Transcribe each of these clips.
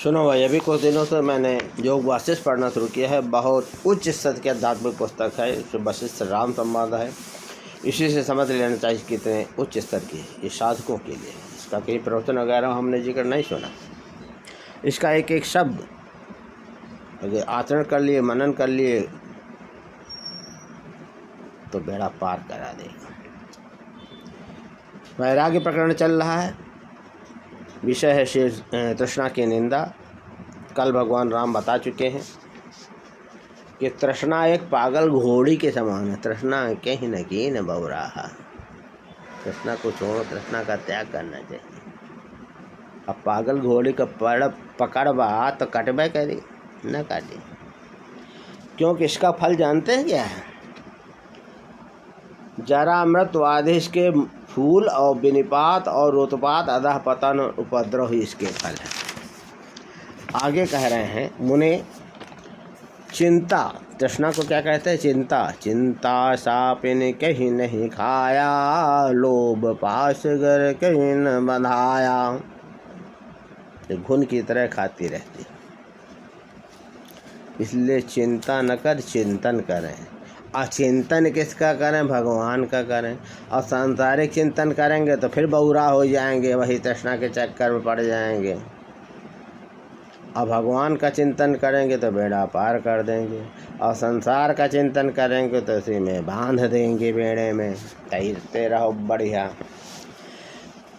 सुनो भाई, अभी कुछ दिनों से मैंने योग वासिष्ठ पढ़ना शुरू किया है। बहुत उच्च स्तर की आध्यात्मिक पुस्तक है, जो वशिष्ठ राम संवाद है। इसी से समझ लेना चाहिए कितने उच्च स्तर की है। ये साधकों के लिए। इसका कहीं प्रवचन वगैरह हमने जिक्र नहीं सुना। इसका एक एक शब्द अगर आचरण कर लिए, मनन कर लिए, तो बेड़ा पार करा देगा। वैराग्य प्रकरण चल रहा है। विषय है श्री तृष्णा की निंदा। कल भगवान राम बता चुके हैं कि तृष्णा एक पागल घोड़ी के समान है। तृष्णा कहीं न कहीं न बौराहा। तृष्णा को छोड़ो, तृष्णा का त्याग करना चाहिए। अब पागल घोड़ी का पकड़वा तो कटबे करी, न काटी, क्योंकि इसका फल जानते हैं क्या है? जरा मृत वाधि इसके फूल और विनिपात और उत्पात अधः पतन उपद्रव ही इसके फल है। आगे कह रहे हैं मुने, चिंता, तृष्णा को क्या कहते हैं? चिंता। चिंता सापिन कहीं नहीं खाया, लोभ पास गर कहीं न बंधाया। घुन की तरह खाती रहती। इसलिए चिंता न कर, चिंतन करें। अचिंतन किसका करें? भगवान का करें। और सांसारिक चिंतन करेंगे तो फिर बौरा हो जाएंगे, वही तृष्णा के चक्कर में पड़ जाएंगे। और भगवान का चिंतन करेंगे तो बेड़ा पार कर देंगे, और संसार का चिंतन करेंगे तो इसी में बांध देंगे, बेड़े में तैरते रहो बढ़िया।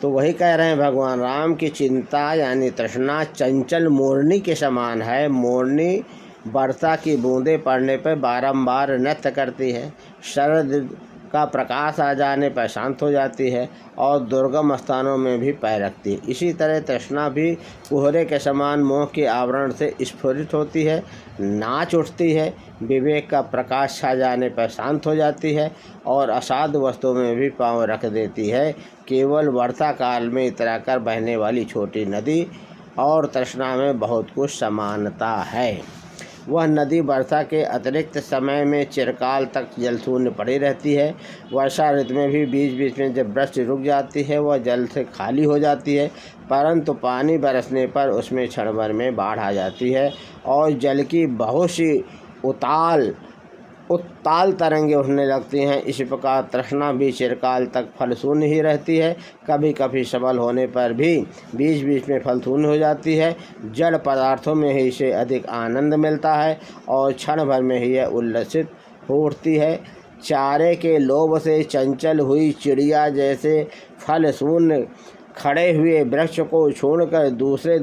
तो वही कह रहे हैं भगवान राम की चिंता यानी तृष्णा चंचल मोरनी के समान है। मोरनी वर्षा की बूंदें पड़ने पर बारंबार नृत्य करती है। शरद का प्रकाश आ जाने पर शांत हो जाती है और दुर्गम स्थानों में भी पैर रखती है। इसी तरह तृष्णा भी कोहरे के समान मोह के आवरण से स्फुरित होती है, नाच उठती है। विवेक का प्रकाश छा जाने पर शांत हो जाती है और असाधु वस्तुओं में भी पांव रख देती है। केवल वर्षा काल में इतराकर बहने वाली छोटी नदी और तृष्णा में बहुत कुछ समानता है। वह नदी वर्षा के अतिरिक्त समय में चिरकाल तक जलशून्य पड़ी रहती है। वर्षा ऋतु में भी बीच बीच में जब वृष्टि रुक जाती है, वह जल से खाली हो जाती है, परंतु पानी बरसने पर उसमें क्षण भर में बाढ़ आ जाती है और जल की बहुत सी उत्ताल तरंगें उठने लगती हैं। इसी प्रकार तृष्णा भी चिरकाल तक फल शून्य ही रहती है। कभी कभी सबल होने पर भी बीच बीच में फल शून्य हो जाती है। जड़ पदार्थों में ही इसे अधिक आनंद मिलता है और क्षण भर में ही यह उल्लसित हो उठती है। चारे के लोभ से चंचल हुई चिड़िया जैसे फल शून्य खड़े हुए वृक्ष को छोड़कर दूसरे